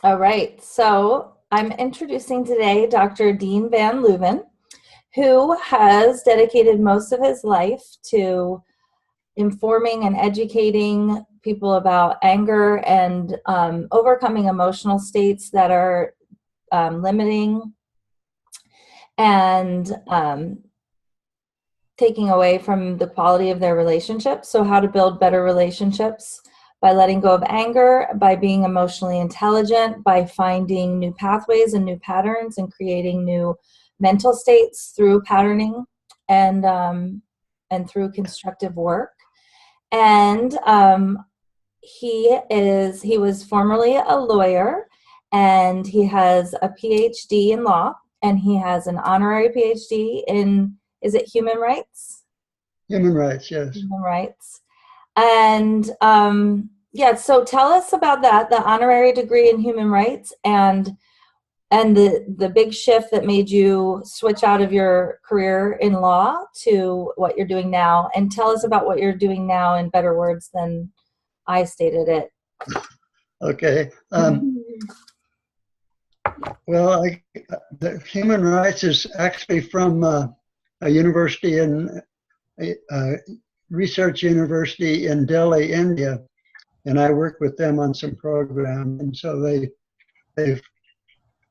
All right, so I'm introducing today Dr. Dean Van Leuven, who has dedicated most of his life to informing and educating people about anger and overcoming emotional states that are limiting and taking away from the quality of their relationships. So how to build better relationships by letting go of anger, by being emotionally intelligent, by finding new pathways and new patterns and creating new mental states through patterning and through constructive work. And he was formerly a lawyer, and he has a PhD in law, and he has an honorary PhD in, is it human rights? Human rights, yes. Human rights. And yeah, so tell us about that, the honorary degree in human rights, and the big shift that made you switch out of your career in law to what you're doing now. And tell us about what you're doing now in better words than I stated it. Okay. Well, the human rights is actually from a university in a research university in Delhi, India, and I work with them on some program, and so they've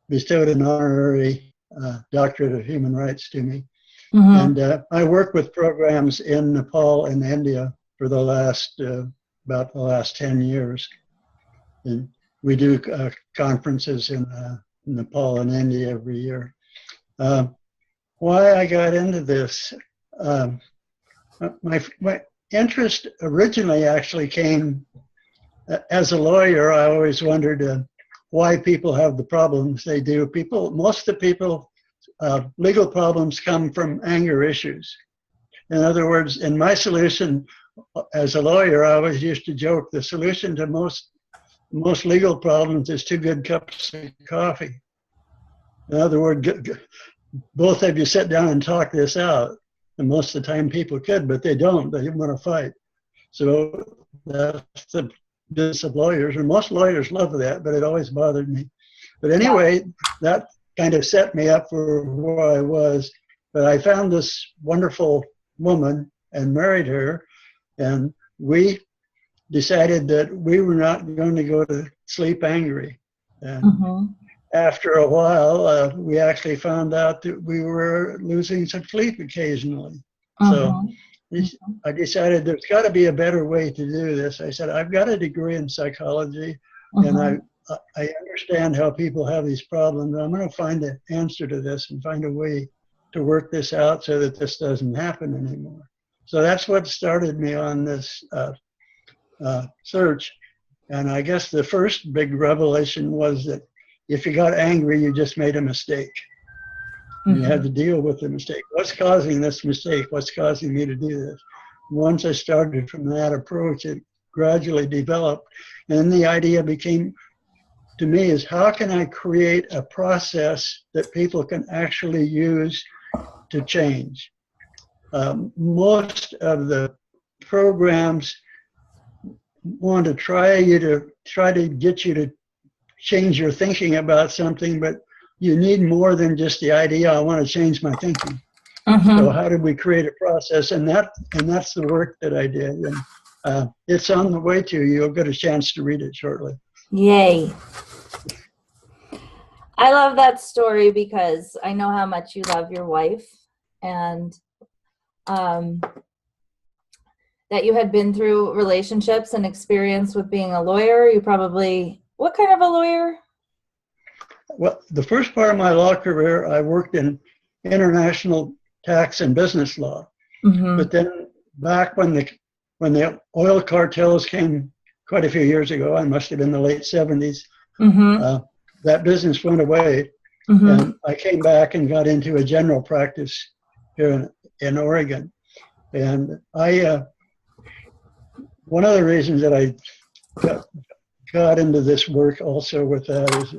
bestowed an honorary doctorate of human rights to me. Mm-hmm. And I work with programs in Nepal and India for the last about the last 10 years. And we do conferences in Nepal and India every year. Why I got into this, my interest originally actually came as a lawyer. I always wondered why people have the problems they do. Most of the people, legal problems come from anger issues. In other words, in my solution as a lawyer, I always used to joke the solution to most legal problems is 2 good cups of coffee. In other words, both of you sit down and talk this out. And most of the time people could, but they don't. They want to fight. So that's the business of lawyers, and most lawyers love that, but it always bothered me. But anyway, that kind of set me up for where I was. But I found this wonderful woman and married her, and we decided that we were not going to go to sleep angry. And after a while, we actually found out that we were losing some sleep occasionally. So I decided there's got to be a better way to do this. I said, I've got a degree in psychology, and I understand how people have these problems. I'm going to find an answer to this and find a way to work this out so that this doesn't happen anymore. So that's what started me on this search. And I guess the first big revelation was that if you got angry, you just made a mistake. You had to deal with the mistake. What's causing this mistake? What's causing me to do this? Once I started from that approach, it gradually developed. And the idea became, to me, is how can I create a process that people can actually use to change? Most of the programs want to try to get you to change your thinking about something, but you need more than just the idea, I want to change my thinking. So how did we create a process? And that's the work that I did. And it's on the way to you. You'll get a chance to read it shortly. Yay. I love that story because I know how much you love your wife, and that you had been through relationships and experience with being a lawyer. You probably, what kind of a lawyer? Well, the first part of my law career, I worked in international tax and business law. But then back when the oil cartels came quite a few years ago, I must have been the late 70s, that business went away. And I came back and got into a general practice here in Oregon. And one of the reasons that I got into this work also with that is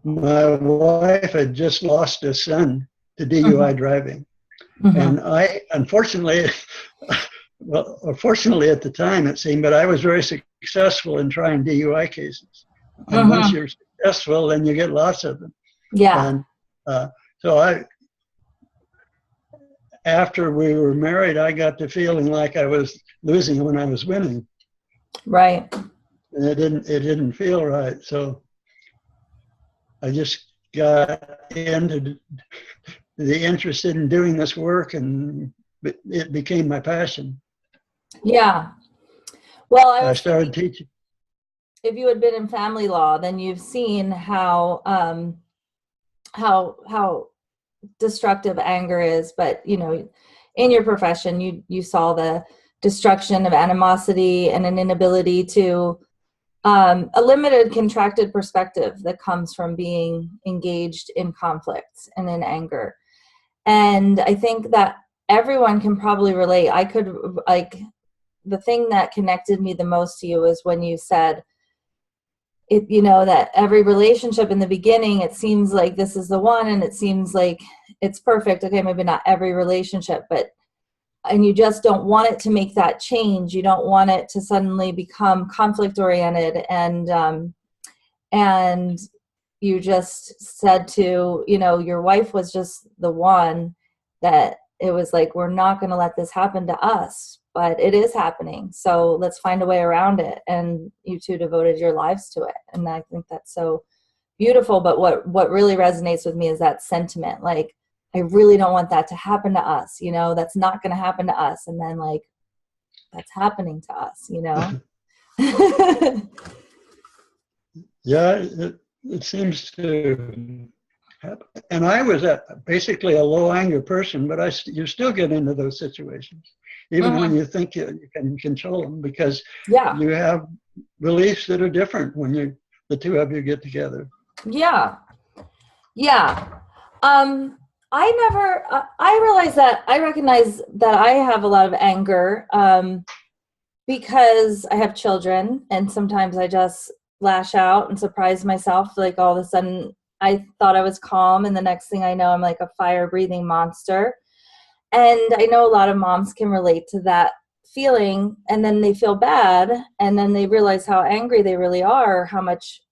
my wife had just lost a son to DUI driving. And I, unfortunately, well, or fortunately at the time it seemed, but I was very successful in trying DUI cases. And once Mm-hmm. you're successful, then you get lots of them. Yeah. And so after we were married, I got to feeling like I was losing when I was winning. Right. And it didn't feel right. So I just got into the interested in doing this work, and it became my passion. Yeah. Well, I I was started thinking, teaching. if you had been in family law, then you've seen how destructive anger is. But in your profession, you saw the destruction of animosity and an inability to a limited contracted perspective that comes from being engaged in conflict and in anger. And I think that everyone can probably relate. I could, like, the thing that connected me the most to you is when you said it, that every relationship in the beginning, it seems like this is the one and it seems like it's perfect. Okay, maybe not every relationship, and you just don't want it to make that change. You don't want it to suddenly become conflict oriented. And you just said to, your wife was just the one that it was like, we're not going to let this happen to us, but it is happening. So let's find a way around it. And you two devoted your lives to it. And I think that's so beautiful. But what really resonates with me is that sentiment. Like, I really don't want that to happen to us. That's not going to happen to us. And then, like, that's happening to us, Yeah, it seems to happen. And I was basically a low anger person, but you still get into those situations, even when Mhm. you think you can control them, because Yeah. you have beliefs that are different when the two of you get together. Yeah. Yeah. I realize that I recognize that I have a lot of anger, because I have children, and sometimes I just lash out and surprise myself. Like, all of a sudden I thought I was calm, and the next thing I know, I'm like a fire breathing monster. And I know a lot of moms can relate to that feeling, and then they feel bad, and then they realize how angry they really are, how much,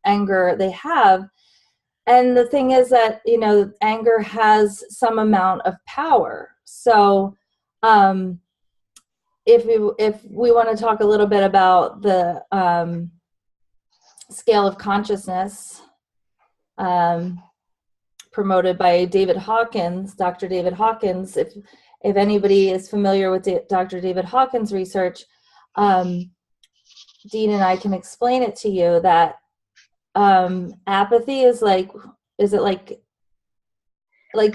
anger they have. And the thing is that, anger has some amount of power. So, if we want to talk a little bit about the scale of consciousness, um, promoted by David Hawkins, Dr. David Hawkins, if anybody is familiar with Dr. David Hawkins' research, Dean and I can explain it to you, that apathy is like, is it like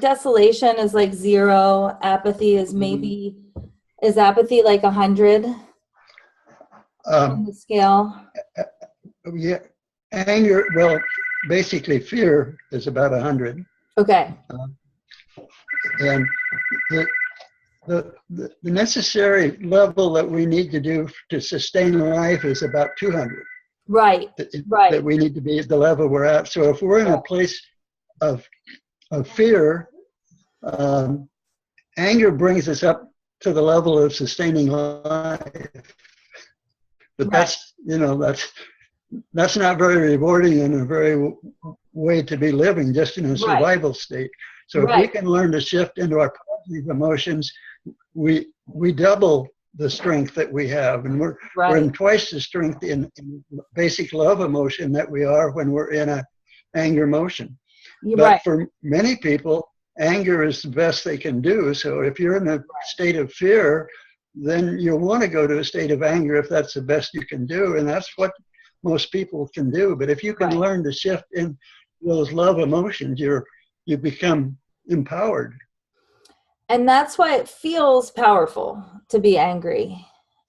desolation is like 0, apathy is maybe, is apathy like 100 on Um, the scale? yeah, anger, well, basically fear is about 100. Okay. And the, the necessary level that we need to do to sustain life is about 200. Right. That we need to be at the level we're at. So if we're in a place of fear, anger brings us up to the level of sustaining life. But Right. that's not very rewarding and a very way to be living, just in a Right. survival state. So if we Right. can learn to shift into our positive emotions, we double the strength that we have, and we're in Right. twice the strength in basic love emotion that we are when we're in a anger emotion. You're But right. for many people, anger is the best they can do. So if you're in a state of fear, then you'll want to go to a state of anger if that's the best you can do. And that's what most people can do. But if you can Right. learn to shift in those love emotions, you become empowered. And that's why it feels powerful to be angry.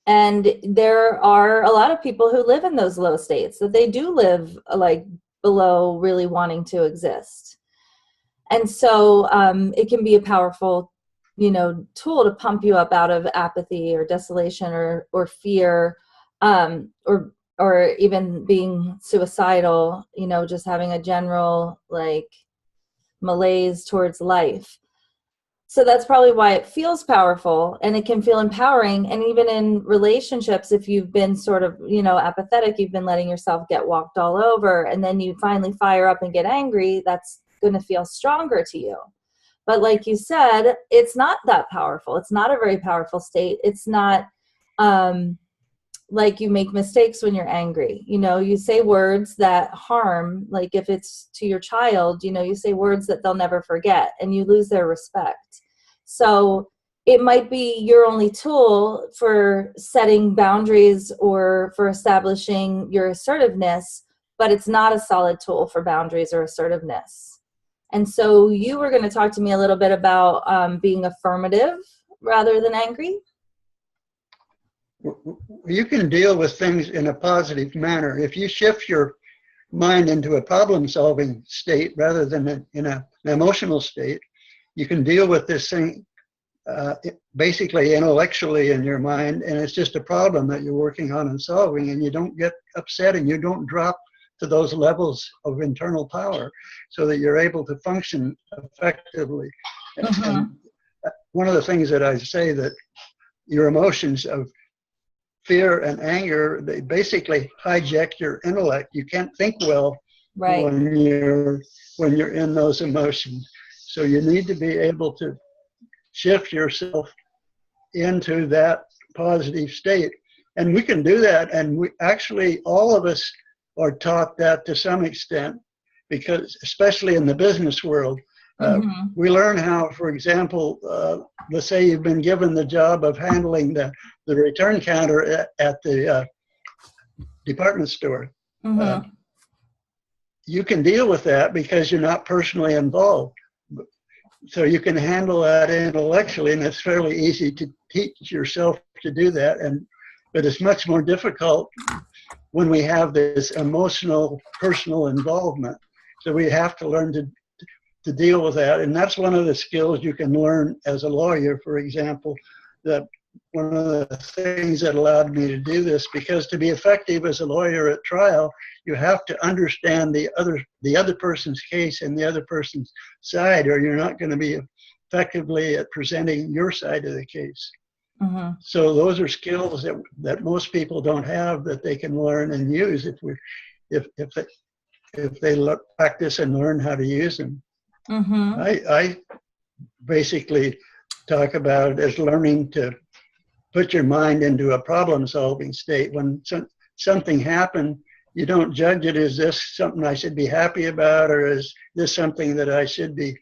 And there are a lot of people who live in those low states, that they do live like below really wanting to exist. And so it can be a powerful, tool to pump you up out of apathy or desolation or fear, or even being suicidal, just having a general like malaise towards life. So that's probably why it feels powerful, and it can feel empowering. And even in relationships, if you've been sort of, apathetic, you've been letting yourself get walked all over, and then you finally fire up and get angry, that's going to feel stronger to you. But like you said, it's not that powerful. It's not a very powerful state. It's not, like, you make mistakes when you're angry. You say words that harm, like if it's to your child, you say words that they'll never forget, and you lose their respect. So it might be your only tool for setting boundaries or for establishing your assertiveness, but it's not a solid tool for boundaries or assertiveness. And so you were going to talk to me a little bit about being affirmative rather than angry. You can deal with things in a positive manner. If you shift your mind into a problem-solving state rather than in an emotional state, you can deal with this thing basically intellectually in your mind, and it's just a problem that you're working on and solving, and you don't get upset and you don't drop to those levels of internal power so that you're able to function effectively. And one of the things that I say, that your emotions of fear and anger, they basically hijack your intellect. You can't think well when you're in those emotions. So you need to be able to shift yourself into that positive state. And we can do that. And we actually, all of us are taught that to some extent, because especially in the business world, we learn how, for example, let's say you've been given the job of handling the return counter at the department store. You can deal with that because you're not personally involved. So you can handle that intellectually, and it's fairly easy to teach yourself to do that. But it's much more difficult when we have this emotional, personal involvement. So we have to learn to deal with that. And that's one of the skills you can learn as a lawyer, for example. That one of the things that allowed me to do this, because to be effective as a lawyer at trial, you have to understand the other person's case and the other person's side, or you're not going to be effectively at presenting your side of the case. So those are skills that most people don't have, that they can learn and use if they practice and learn how to use them. I basically talk about it as learning to put your mind into a problem-solving state. When something happened, you don't judge it as this something I should be happy about, or is this something that I should be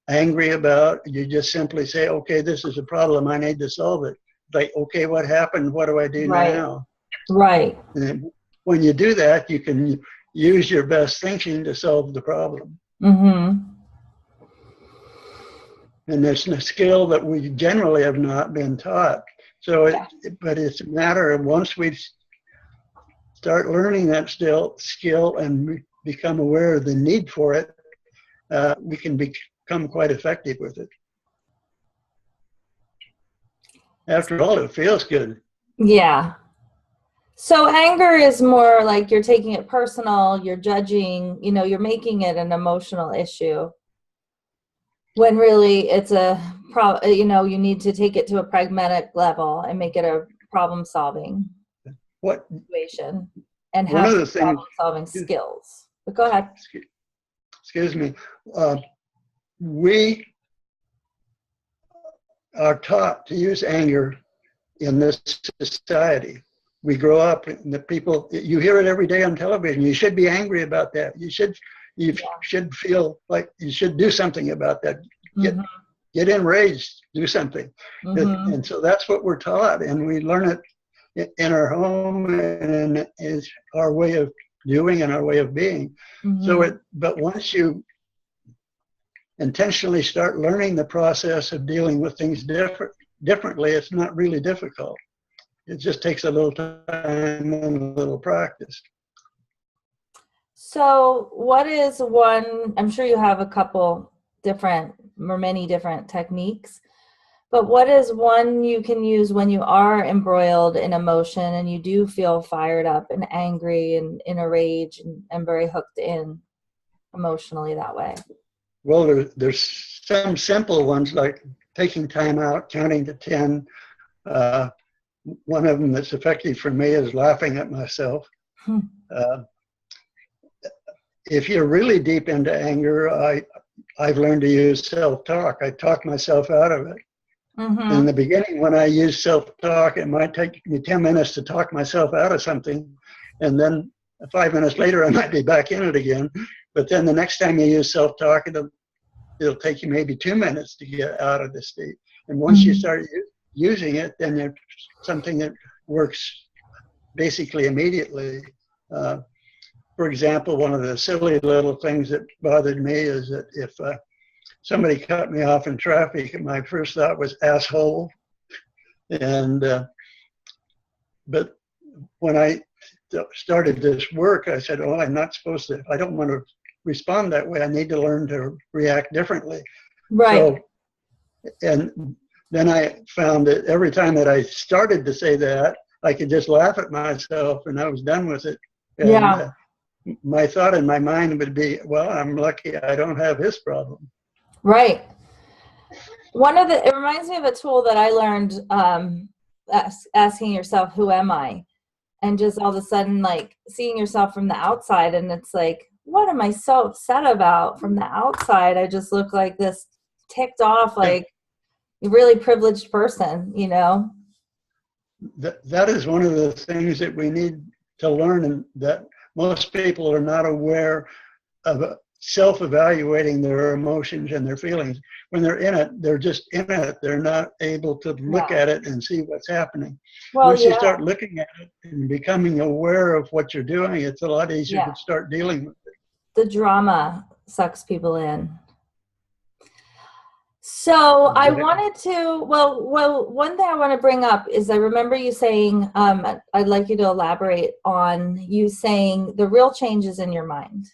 angry about. You just simply say, okay, this is a problem, I need to solve it. Like, okay, what happened? What do I do now? Right. And when you do that, you can use your best thinking to solve the problem. And it's a skill that we generally have not been taught. So, but it's a matter of, once we start learning that skill and become aware of the need for it, we can become quite effective with it. After all, it feels good. Yeah. So anger is more like you're taking it personal, you're judging, you're making it an emotional issue, when really it's you need to take it to a pragmatic level and make it a problem-solving situation and have problem-solving skills. But go ahead. Excuse me. We are taught to use anger in this society. We grow up, and the people, you hear it every day on television. You should be angry about that. You should feel like you should do something about that. Get enraged, do something. And so that's what we're taught, and we learn it in our home, and it's our way of doing and our way of being. But once you intentionally start learning the process of dealing with things differently, it's not really difficult. It just takes a little time and a little practice. So what is one, I'm sure you have a couple different or many different techniques, but what is one you can use when you are embroiled in emotion and you do feel fired up and angry and in a rage and very hooked in emotionally that way? Well, there's some simple ones like taking time out, counting to 10. One of them that's effective for me is laughing at myself. Uh, if you're really deep into anger, I've learned to use self-talk. I talk myself out of it. Mm-hmm. In the beginning, when I use self-talk, it might take me 10 minutes to talk myself out of something. And then 5 minutes later, I might be back in it again. But then the next time you use self-talk, it'll take you maybe 2 minutes to get out of the state. And once you start using it, then it's something that works basically immedately. For example, one of the silly little things that bothered me is that if somebody cut me off in traffic, my first thought was asshole. And but when I started this work, I said, oh, I'm not supposed to, I don't want to respond that way. I need to learn to react differently. Right. So, and then I found that every time that I started to say that, I could just laugh at myself and I was done with it. And, Yeah. My thought in my mind would be, well, I'm lucky I don't have his problem. Right. It reminds me of a tool that I learned, asking yourself, who am I? And just all of a sudden, like, seeing yourself from the outside, and it's like, what am I so upset about from the outside? I just look like this ticked off, like a really privileged person, you know? That is one of the things that we need to learn, and that most people are not aware of self-evaluating their emotions and their feelings. When they're in it, they're just in it. They're not able to look at it and see what's happening. Well, Once you start looking at it and becoming aware of what you're doing, it's a lot easier to start dealing with it. The drama sucks people in. So I wanted to, one thing I want to bring up is I remember you saying, I'd like you to elaborate on you saying the real change is in your mind.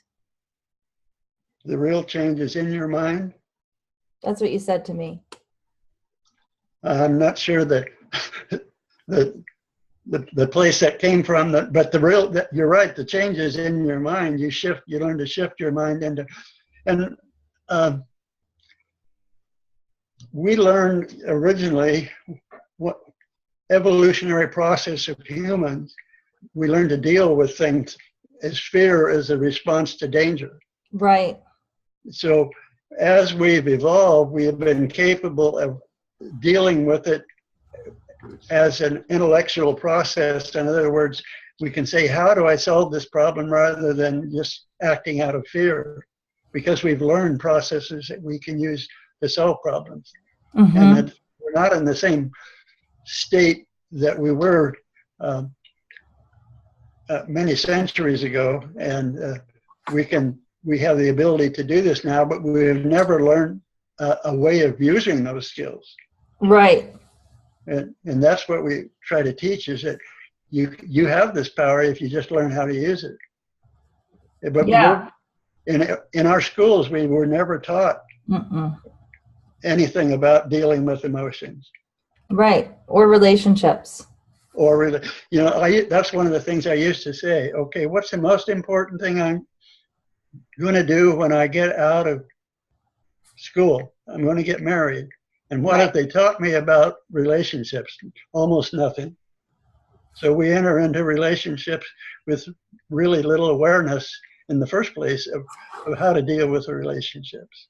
The real change is in your mind? That's what you said to me. I'm not sure that the place that came from, but you're right, the change is in your mind. You learn to shift your mind into, and we learned originally what evolutionary process of humans, we learned to deal with things as fear as a response to danger. Right. So as we've evolved, we have been capable of dealing with it as an intellectual process. In other words, we can say, how do I solve this problem rather than just acting out of fear? Because we've learned processes that we can use to solve problems. And that we're not in the same state that we were many centuries ago. And we have the ability to do this now, but we've never learned a way of using those skills. Right. And that's what we try to teach, is that you have this power if you just learn how to use it. But in our schools, we were never taught anything about dealing with emotions. Right. Or relationships. Or really, that's one of the things I used to say. Okay, what's the most important thing I'm going to do when I get out of school? I'm going to get married. And what have they taught me about relationships? Almost nothing. So we enter into relationships with really little awareness in the first place of how to deal with the relationships.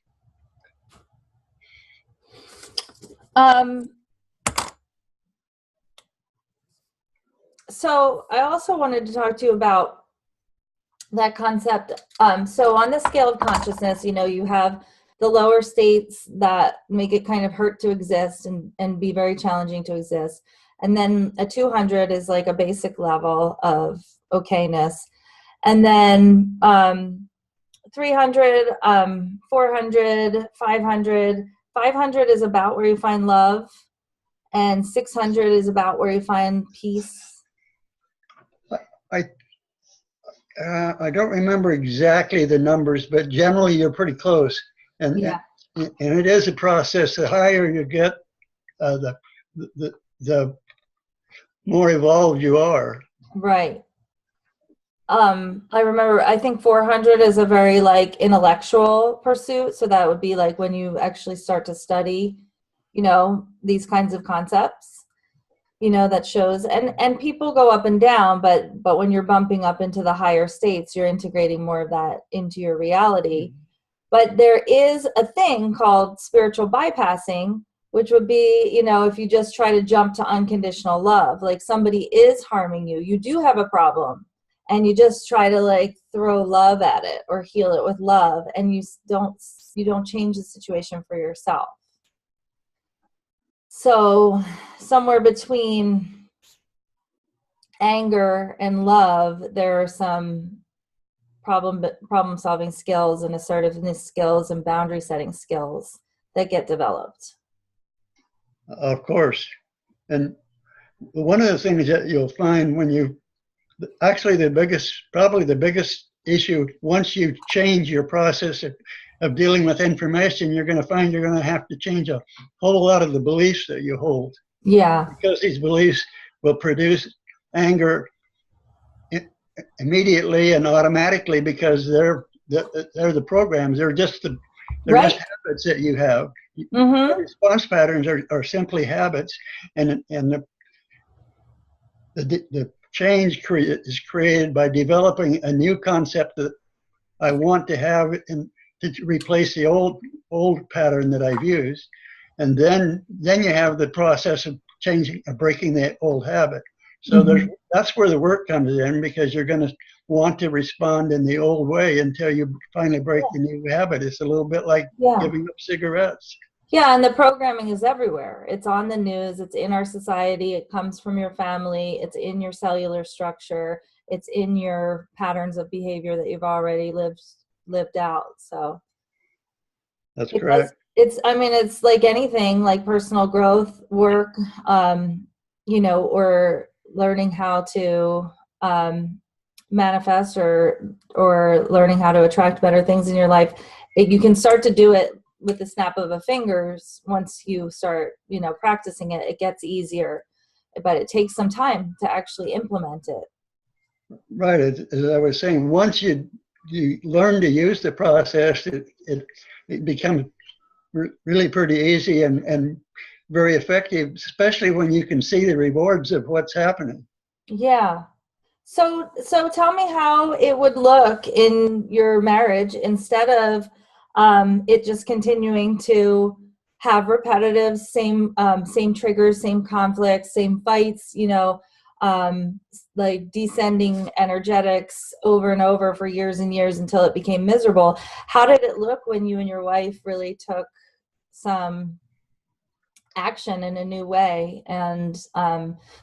So I also wanted to talk to you about that concept. So on the scale of consciousness, you have the lower states that make it kind of hurt to exist and be very challenging to exist. And then a 200 is like a basic level of okayness. And then 300, 400, 500. 500 is about where you find love. And 600 is about where you find peace. I don't remember exactly the numbers, but generally you're pretty close. And it is a process. The higher you get, the more evolved you are. Right. I remember, I think 400 is a very like intellectual pursuit. So that would be like when you actually start to study, these kinds of concepts, that shows, and people go up and down, but when you're bumping up into the higher states, you're integrating more of that into your reality. But there is a thing called spiritual bypassing, which would be, if you just try to jump to unconditional love, like somebody is harming you, you do have a problem, and you just try to like throw love at it or heal it with love, and you don't change the situation for yourself. So somewhere between anger and love, there are some problem solving skills and assertiveness skills and boundary setting skills that get developed. Of course. And one of the things that you'll find when you actually probably the biggest issue, once you change your process of dealing with information, you're going to find you're going to have to change a whole lot of the beliefs that you hold. Yeah. Because these beliefs will produce anger immediately and automatically, because they're the programs. They're just Right. just habits that you have. Mm-hmm. Response patterns are simply habits, and the change is created by developing a new concept that I want to have to replace the old pattern that I've used, and then you have the process of breaking the old habit. So that's where the work comes in, because you're going to want to respond in the old way until you finally break the new habit. It's a little bit like giving up cigarettes. Yeah, and the programming is everywhere. It's on the news, it's in our society, it comes from your family, it's in your cellular structure, it's in your patterns of behavior that you've already lived out. So that's correct. It's like anything, like personal growth work, or learning how to manifest or learning how to attract better things in your life. You can start to do it with the snap of a fingers. Once you start, practicing it, it gets easier, but it takes some time to actually implement it. Right. As I was saying, once you learn to use the process, it becomes really pretty easy and very effective, especially when you can see the rewards of what's happening. Yeah. So tell me how it would look in your marriage, instead of it just continuing to have repetitive same triggers, same conflicts, same fights, like descending energetics over and over for years and years until it became miserable. How did it look when you and your wife really took some action in a new way and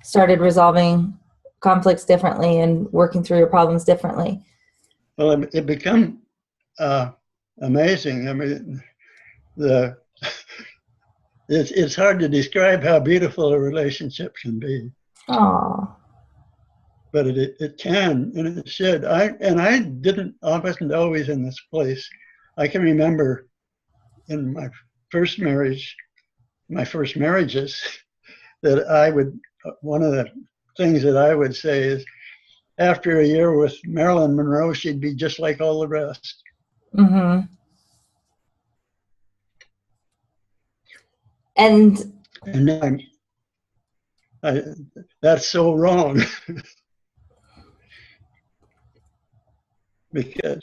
started resolving conflicts differently and working through your problems differently? Well, it became amazing. I mean, it's hard to describe how beautiful a relationship can be. Oh. But it can, and it should. I wasn't always in this place. I can remember in my first marriages, that one of the things that I would say is, after a year with Marilyn Monroe, she'd be just like all the rest. Mm-hmm. And now that's so wrong. Because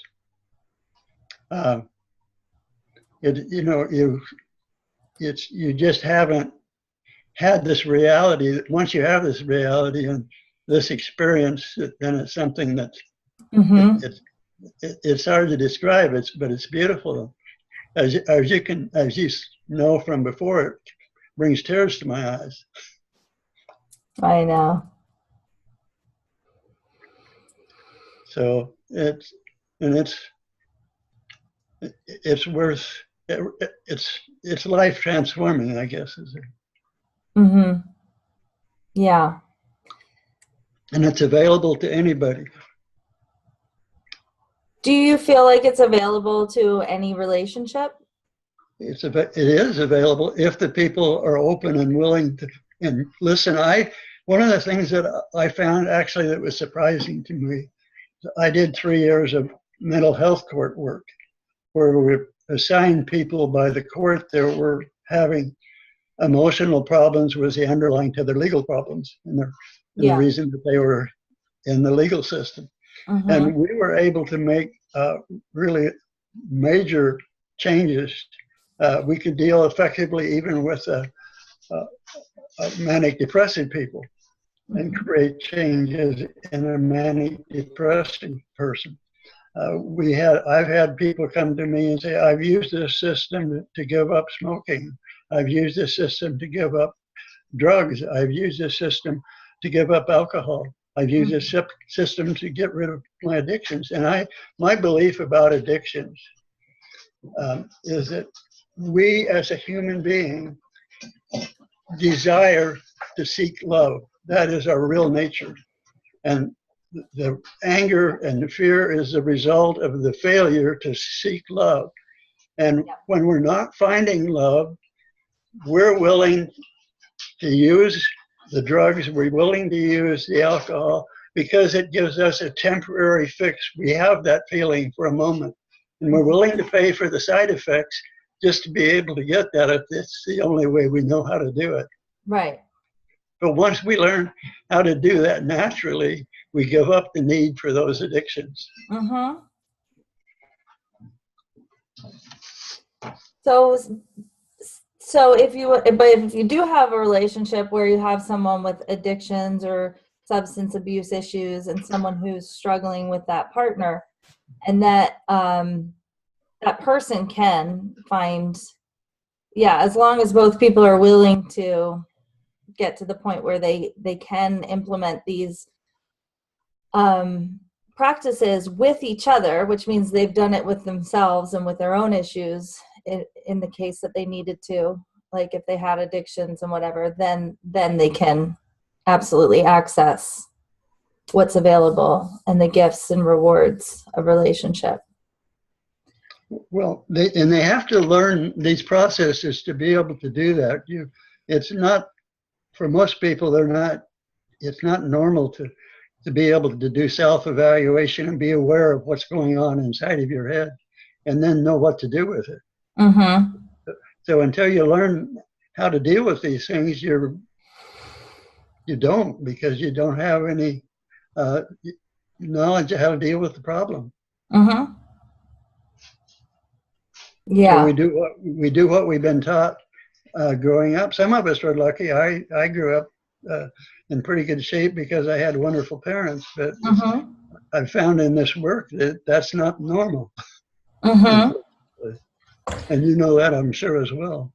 you just haven't had this reality. Once you have this reality and this experience, then it's something that's it's hard to describe. But it's beautiful. As you know from before, it brings tears to my eyes. I know. So it's worth it's life transforming, I guess. Yeah. And it's available to anybody. Do you feel like it's available to any relationship? It is available if the people are open and willing to listen. One of the things that I found actually that was surprising to me I did 3 years of mental health court work where we assigned people by the court that were having emotional problems was the underlying to their legal problems and the Yeah. reason that they were in the legal system. Mm-hmm. And we were able to make really major changes. We could deal effectively even with manic depressive people and create changes in a manic depressive person. I've had people come to me and say, I've used this system to give up smoking. I've used this system to give up drugs. I've used this system to give up alcohol. I've used this system to get rid of my addictions. And my belief about addictions is that we as a human being desire to seek love. That is our real nature. And the anger and the fear is the result of the failure to seek love. And when we're not finding love, we're willing to use the drugs, we're willing to use the alcohol because it gives us a temporary fix. We have that feeling for a moment, and we're willing to pay for the side effects just to be able to get that if it's the only way we know how to do it. Right. But once we learn how to do that naturally, we give up the need for those addictions. Mm-hmm. So if you do have a relationship where you have someone with addictions or substance abuse issues and someone who's struggling with that partner, and that that person can find, as long as both people are willing to get to the point where they can implement these practices with each other, which means they've done it with themselves and with their own issues in the case that they needed to, like if they had addictions and whatever, then they can absolutely access what's available and the gifts and rewards of relationship. Well, they have to learn these processes to be able to do that. It's not, for most people, it's not normal to be able to do self-evaluation and be aware of what's going on inside of your head and then know what to do with it. Mm-hmm. So until you learn how to deal with these things, you don't, because you don't have any knowledge of how to deal with the problem. Mm-hmm. Yeah. So we do what we've been taught growing up. Some of us were lucky. I grew up in pretty good shape because I had wonderful parents, but I've found in this work that that's not normal. Mm-hmm. And you know that, I'm sure, as well.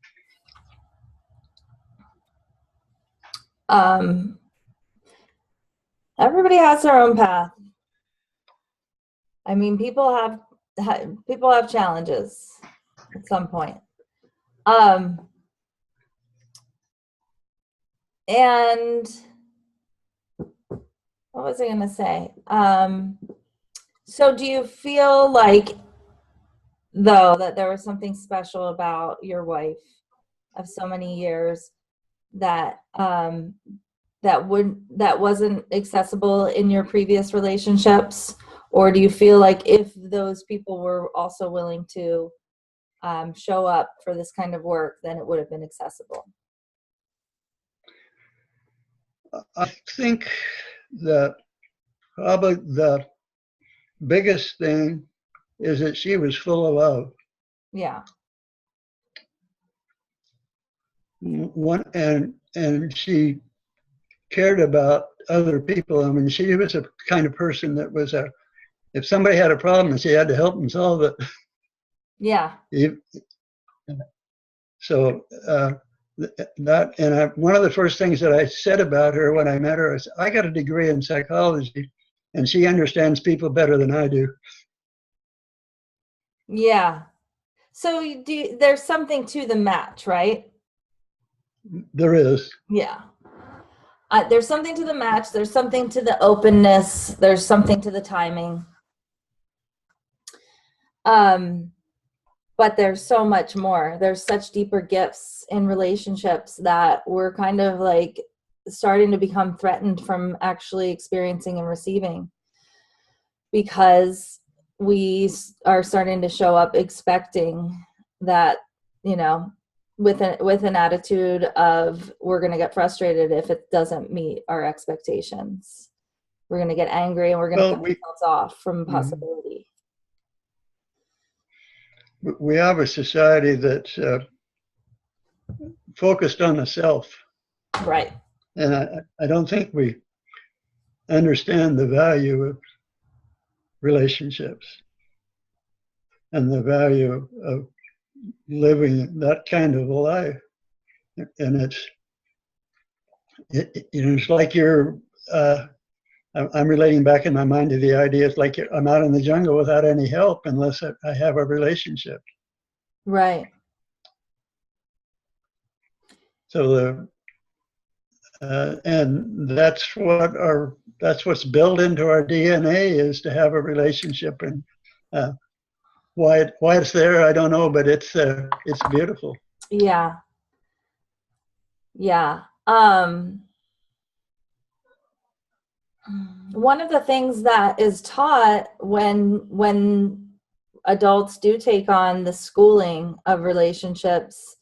Everybody has their own path. I mean, people have challenges at some point. And what was I going to say? So do you feel like, though, that there was something special about your wife of so many years that wasn't accessible in your previous relationships? Or do you feel like if those people were also willing to show up for this kind of work, then it would have been accessible? I think that probably the biggest thing is that she was full of love. Yeah. And she cared about other people. I mean, she was a kind of person that was if somebody had a problem, she had to help them solve it. Yeah. So one of the first things that I said about her when I met her is, I got a degree in psychology, and she understands people better than I do. Yeah. So there's something to the match, right? There is. Yeah. There's something to the match. There's something to the openness. There's something to the timing. But there's so much more. There's such deeper gifts in relationships that we're kind of like starting to become threatened from actually experiencing and receiving. because we are starting to show up expecting that, with an attitude of we're going to get frustrated if it doesn't meet our expectations. We're going to get angry and we're going to cut ourselves off from possibility. We have a society that's focused on the self. Right. And I don't think we understand the value of relationships and the value of living that kind of a life. And it's like I'm relating back in my mind to the idea. It's like I'm out in the jungle without any help unless I have a relationship. Right. So and that's what's built into our DNA, is to have a relationship. And why it's there, I don't know, but it's beautiful. Yeah. Yeah. One of the things that is taught when adults do take on the schooling of relationships,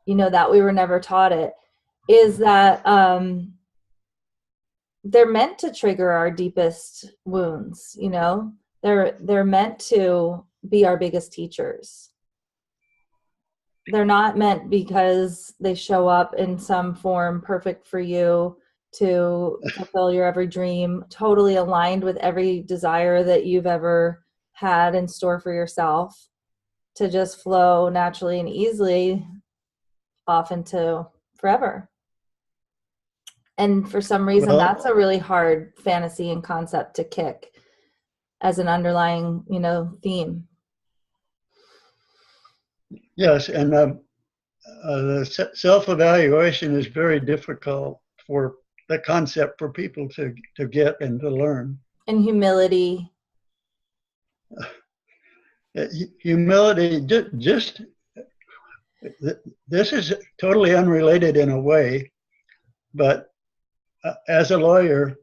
that we were never taught it, is that they're meant to trigger our deepest wounds. They're meant to be our biggest teachers. They're not meant because they show up in some form perfect for you to fulfill your every dream, totally aligned with every desire that you've ever had in store for yourself, to just flow naturally and easily off into forever. And for some reason, that's a really hard fantasy and concept to kick as an underlying, theme. Yes, and the self-evaluation is very difficult for the concept for people to get and to learn. And humility. Humility, just this is totally unrelated in a way, but as a lawyer,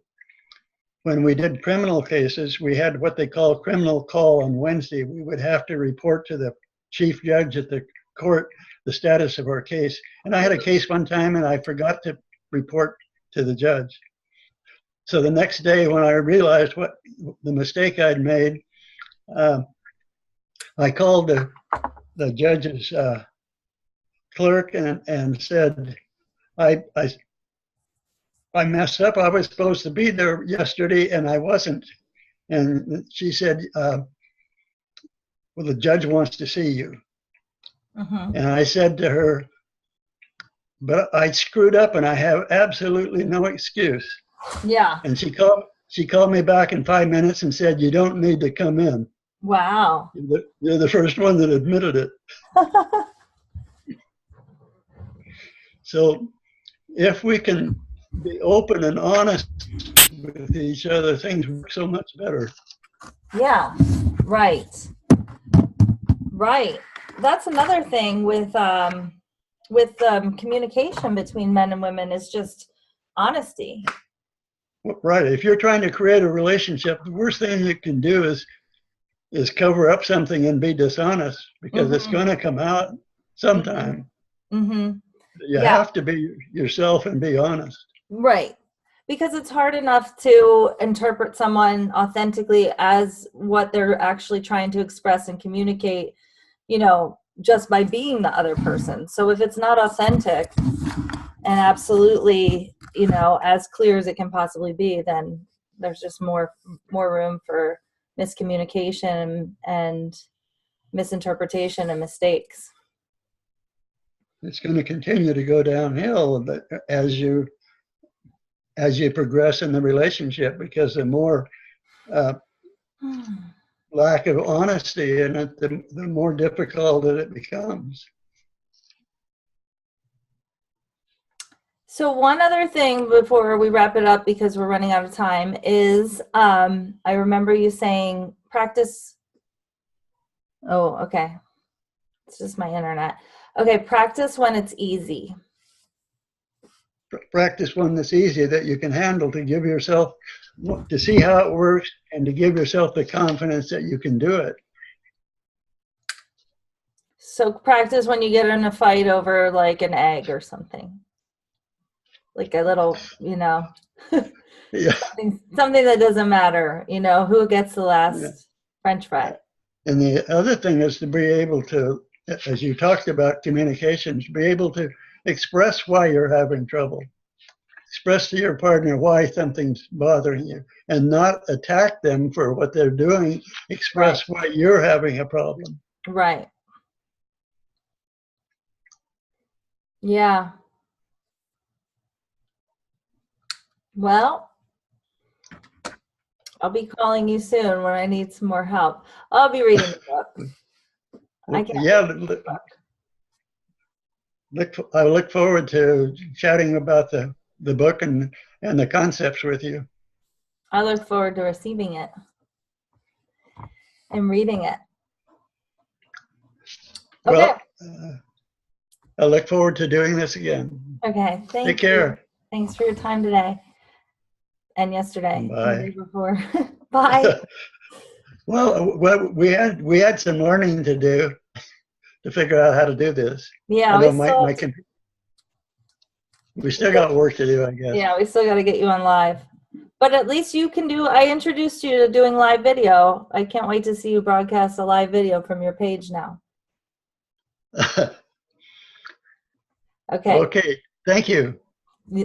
when we did criminal cases, we had what they call criminal call on Wednesday. We would have to report to the chief judge at the court the status of our case. And I had a case one time and I forgot to report to the judge. So the next day, when I realized what the mistake I'd made, I called the judge's clerk and said, I messed up. I was supposed to be there yesterday and I wasn't. And she said, well, the judge wants to see you. And I said to her, but I screwed up and I have absolutely no excuse. Yeah. And she called me back in 5 minutes and said, you don't need to come in. Wow. You're the first one that admitted it. So if we can be open and honest with each other, things work so much better. Yeah, right. Right. That's another thing with communication between men and women, is just honesty. Right. If you're trying to create a relationship, the worst thing you can do is cover up something and be dishonest, because it's going to come out sometime. You have to be yourself and be honest. Right. Because it's hard enough to interpret someone authentically as what they're actually trying to express and communicate, just by being the other person. So if it's not authentic and absolutely, as clear as it can possibly be, then there's just more room for miscommunication and misinterpretation and mistakes. It's going to continue to go downhill as you progress in the relationship, because the more lack of honesty in it, the more difficult that it becomes. So one other thing before we wrap it up, because we're running out of time, is I remember you saying practice. Oh, okay. It's just my internet. Okay, practice when it's easy. practice one that's easy that you can handle to give yourself, to see how it works and to give yourself the confidence that you can do it. So practice when you get in a fight over like an egg or something. Like a little, Yeah. something that doesn't matter, who gets the last French fry. And the other thing is to be able to, as you talked about communications, be able to express why you're having trouble. Express to your partner why something's bothering you and not attack them for what they're doing. Express why you're having a problem. Right. Yeah. Well, I'll be calling you soon when I need some more help. I'll be reading the book. I look forward to chatting about the book and the concepts with you. I look forward to receiving it and reading it. Okay. Well, I look forward to doing this again. Okay. Take care. Thanks for your time today and yesterday. Bye. And the day before. Bye. Well, we had some learning to do to figure out how to do this. Yeah, we still got work to do, I guess. Yeah, we still got to get you on live. But at least you can do, I introduced you to doing live video. I can't wait to see you broadcast a live video from your page now. Okay. Okay. Thank you.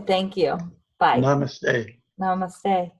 Thank you. Bye. Namaste. Namaste.